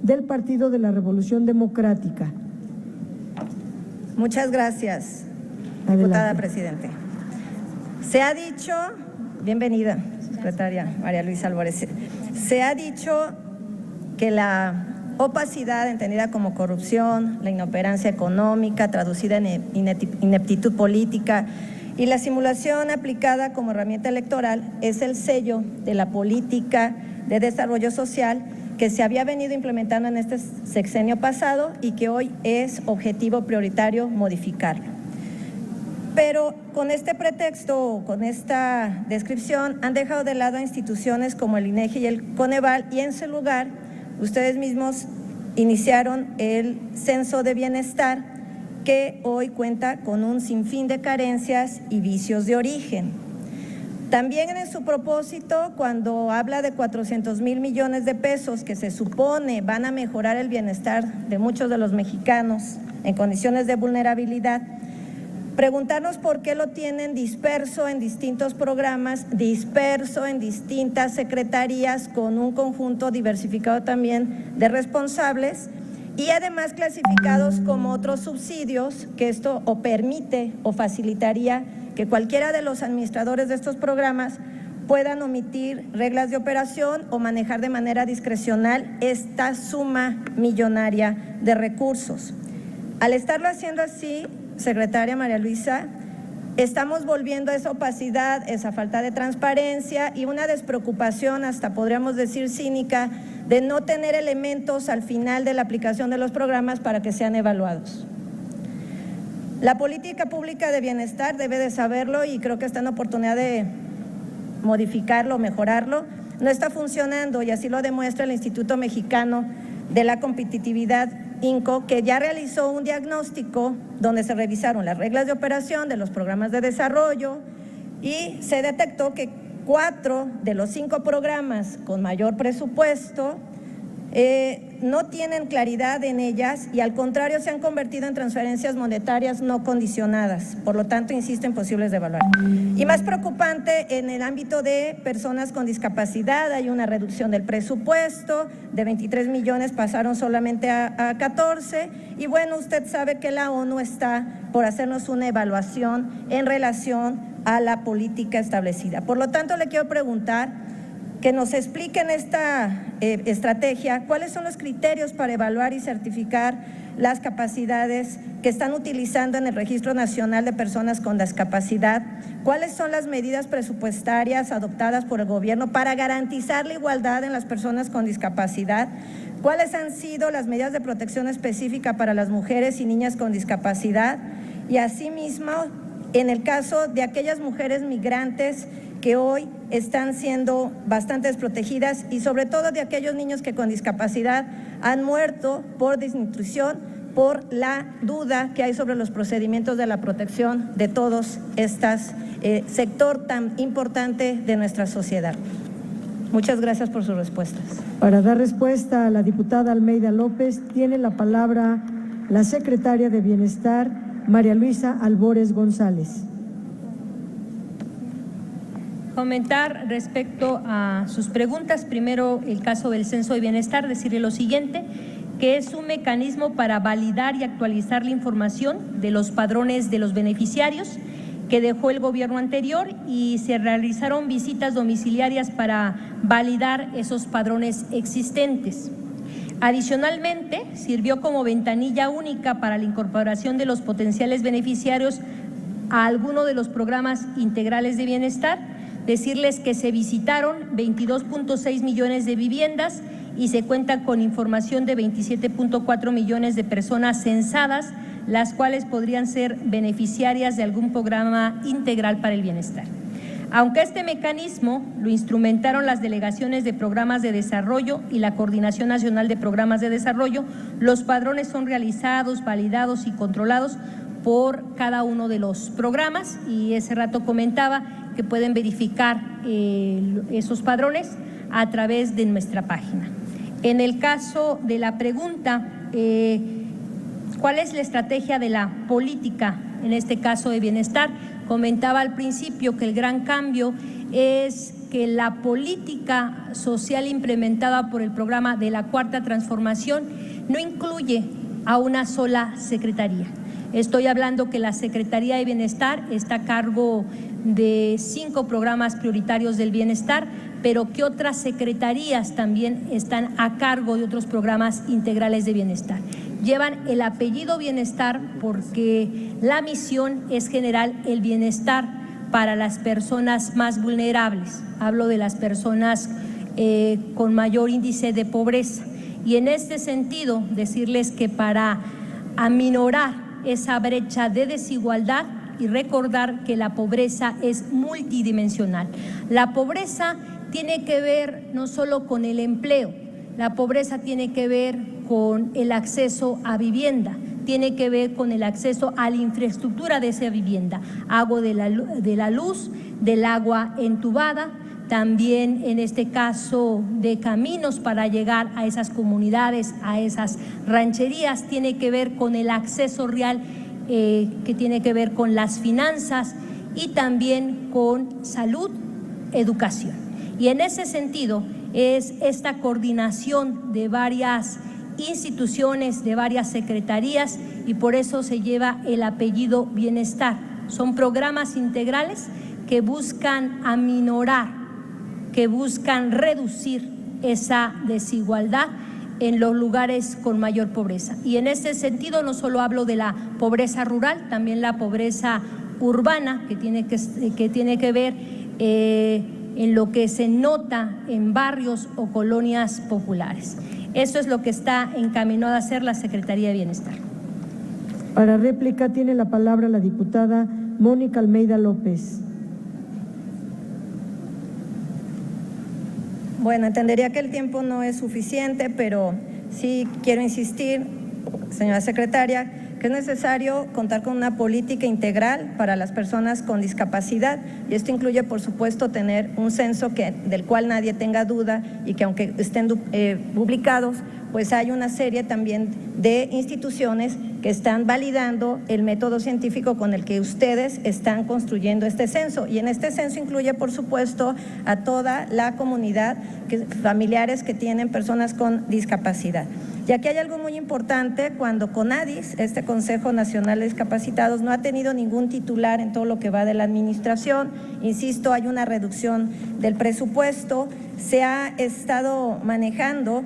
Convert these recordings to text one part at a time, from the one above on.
del Partido de la Revolución Democrática. Muchas gracias, Adelante. diputada presidente. Se ha dicho, bienvenida, secretaria María Luisa Albores, se ha dicho que la opacidad entendida como corrupción, la inoperancia económica traducida en ineptitud política y la simulación aplicada como herramienta electoral es el sello de la política de desarrollo social que se había venido implementando en este sexenio pasado y que hoy es objetivo prioritario modificarlo. Pero con este pretexto, con esta descripción, han dejado de lado a instituciones como el INEGI y el Coneval y en su lugar ustedes mismos iniciaron el Censo de Bienestar que hoy cuenta con un sinfín de carencias y vicios de origen. También en su propósito, cuando habla de 400,000 millones de pesos que se supone van a mejorar el bienestar de muchos de los mexicanos en condiciones de vulnerabilidad, preguntarnos por qué lo tienen disperso en distintos programas, disperso en distintas secretarías con un conjunto diversificado también de responsables y además clasificados como otros subsidios, que esto o permite o facilitaría que cualquiera de los administradores de estos programas puedan omitir reglas de operación o manejar de manera discrecional esta suma millonaria de recursos. Al estarlo haciendo así, secretaria María Luisa, estamos volviendo a esa opacidad, esa falta de transparencia y una despreocupación, hasta podríamos decir cínica, de no tener elementos al final de la aplicación de los programas para que sean evaluados. La política pública de bienestar debe de saberlo y creo que está en oportunidad de modificarlo, mejorarlo. No está funcionando y así lo demuestra el Instituto Mexicano de la Competitividad, INCO, que ya realizó un diagnóstico donde se revisaron las reglas de operación de los programas de desarrollo y se detectó que 4 de los 5 programas con mayor presupuesto no tienen claridad en ellas y al contrario se han convertido en transferencias monetarias no condicionadas, por lo tanto, insisto, imposibles de evaluar. Y más preocupante, en el ámbito de personas con discapacidad hay una reducción del presupuesto, de 23 millones pasaron solamente a 14 y bueno, usted sabe que la ONU está por hacernos una evaluación en relación a la política establecida. Por lo tanto, le quiero preguntar que nos expliquen esta estrategia, cuáles son los criterios para evaluar y certificar las capacidades que están utilizando en el Registro Nacional de Personas con Discapacidad, cuáles son las medidas presupuestarias adoptadas por el gobierno para garantizar la igualdad en las personas con discapacidad, cuáles han sido las medidas de protección específica para las mujeres y niñas con discapacidad y asimismo en el caso de aquellas mujeres migrantes que hoy están siendo bastante desprotegidas y sobre todo de aquellos niños que con discapacidad han muerto por desnutrición, por la duda que hay sobre los procedimientos de la protección de todos este sector tan importante de nuestra sociedad. Muchas gracias por sus respuestas. Para dar respuesta a la diputada Almeida López, tiene la palabra la secretaria de Bienestar, María Luisa Albores González. Comentar respecto a sus preguntas, primero el caso del Censo de Bienestar, decirle lo siguiente, que es un mecanismo para validar y actualizar la información de los padrones de los beneficiarios que dejó el gobierno anterior y se realizaron visitas domiciliarias para validar esos padrones existentes. Adicionalmente, sirvió como ventanilla única para la incorporación de los potenciales beneficiarios a alguno de los programas integrales de bienestar. Decirles que se visitaron 22.6 millones de viviendas y se cuenta con información de 27.4 millones de personas censadas, las cuales podrían ser beneficiarias de algún programa integral para el bienestar. Aunque este mecanismo lo instrumentaron las delegaciones de programas de desarrollo y la Coordinación Nacional de Programas de Desarrollo, los padrones son realizados, validados y controlados por cada uno de los programas y ese rato comentaba que pueden verificar esos padrones a través de nuestra página. En el caso de la pregunta, ¿cuál es la estrategia de la política, en este caso de bienestar? Comentaba al principio que el gran cambio es que la política social implementada por el programa de la Cuarta Transformación no incluye a una sola secretaría. Estoy hablando que la Secretaría de Bienestar está a cargo de 5 programas prioritarios del bienestar, pero que otras secretarías también están a cargo de otros programas integrales de bienestar. Llevan el apellido bienestar porque la misión es generar el bienestar para las personas más vulnerables. Hablo de las personas con mayor índice de pobreza. Y en este sentido, decirles que para aminorar esa brecha de desigualdad y recordar que la pobreza es multidimensional. La pobreza tiene que ver no solo con el empleo, la pobreza tiene que ver con el acceso a vivienda, tiene que ver con el acceso a la infraestructura de esa vivienda, agua de la luz, del agua entubada, también en este caso de caminos para llegar a esas comunidades, a esas rancherías, tiene que ver con el acceso real, que tiene que ver con las finanzas y también con salud, educación. Y en ese sentido es esta coordinación de varias instituciones, de varias secretarías, y por eso se lleva el apellido bienestar. Son programas integrales que buscan aminorar, que buscan reducir esa desigualdad en los lugares con mayor pobreza. Y en ese sentido no solo hablo de la pobreza rural, también la pobreza urbana, que tiene que ver en lo que se nota en barrios o colonias populares. Eso es lo que está encaminado a hacer la Secretaría de Bienestar. Para réplica tiene la palabra la diputada Mónica Almeida López. Bueno, entendería que el tiempo no es suficiente, pero sí quiero insistir, señora secretaria, que es necesario contar con una política integral para las personas con discapacidad, y esto incluye, por supuesto, tener un censo del cual nadie tenga duda, y que aunque estén publicados, pues hay una serie también de instituciones que están validando el método científico con el que ustedes están construyendo este censo. Y en este censo incluye, por supuesto, a toda la comunidad, familiares que tienen personas con discapacidad. Y aquí hay algo muy importante: cuando CONADIS, este Consejo Nacional de Discapacitados, no ha tenido ningún titular en todo lo que va de la administración, insisto, hay una reducción del presupuesto, se ha estado manejando,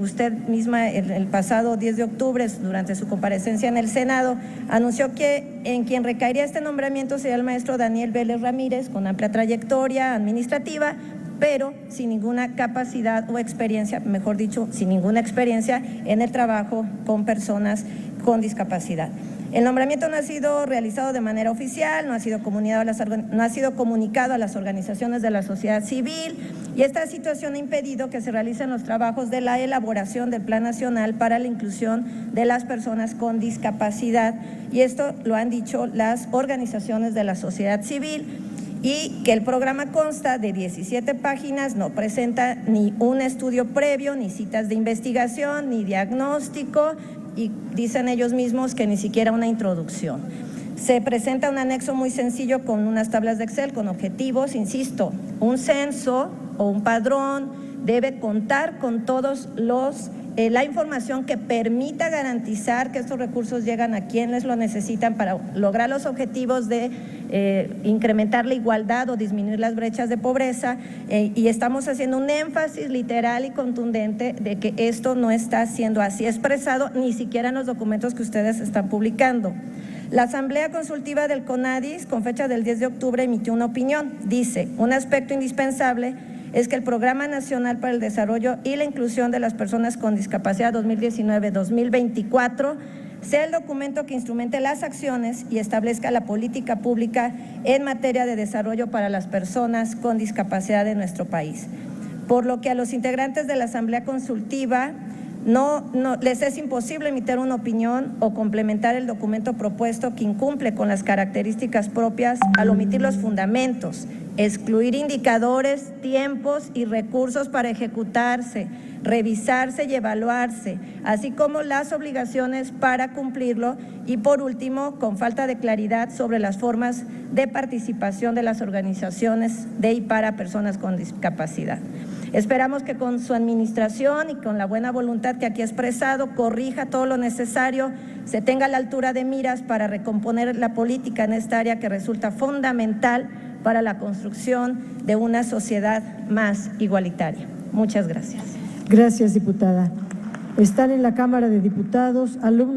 usted misma el pasado 10 de octubre, durante su comparecencia en el Senado, anunció que en quien recaería este nombramiento sería el maestro Daniel Vélez Ramírez, con amplia trayectoria administrativa, pero sin ninguna capacidad o experiencia, mejor dicho, sin ninguna experiencia en el trabajo con personas con discapacidad. El nombramiento no ha sido realizado de manera oficial, no ha sido comunicado a las organizaciones de la sociedad civil, y esta situación ha impedido que se realicen los trabajos de la elaboración del Plan Nacional para la Inclusión de las Personas con Discapacidad, y esto lo han dicho las organizaciones de la sociedad civil, y que el programa consta de 17 páginas, no presenta ni un estudio previo, ni citas de investigación, ni diagnóstico, y dicen ellos mismos que ni siquiera una introducción. Se presenta un anexo muy sencillo con unas tablas de Excel con objetivos. Insisto, un censo o un padrón debe contar con todos la información que permita garantizar que estos recursos llegan a quienes lo necesitan para lograr los objetivos de incrementar la igualdad o disminuir las brechas de pobreza, y estamos haciendo un énfasis literal y contundente de que esto no está siendo así expresado, ni siquiera en los documentos que ustedes están publicando. La Asamblea Consultiva del CONADIS, con fecha del 10 de octubre, emitió una opinión. Dice: un aspecto indispensable es que el Programa Nacional para el Desarrollo y la Inclusión de las Personas con Discapacidad 2019-2024 sea el documento que instrumente las acciones y establezca la política pública en materia de desarrollo para las personas con discapacidad de nuestro país. Por lo que a los integrantes de la Asamblea Consultiva no les es imposible emitir una opinión o complementar el documento propuesto, que incumple con las características propias al omitir los fundamentos, excluir indicadores, tiempos y recursos para ejecutarse, revisarse y evaluarse, así como las obligaciones para cumplirlo y, por último, con falta de claridad sobre las formas de participación de las organizaciones de y para personas con discapacidad. Esperamos que con su administración y con la buena voluntad que aquí ha expresado, corrija todo lo necesario, se tenga la altura de miras para recomponer la política en esta área que resulta fundamental para la construcción de una sociedad más igualitaria. Muchas gracias. Gracias, diputada. Están en la Cámara de Diputados alumnos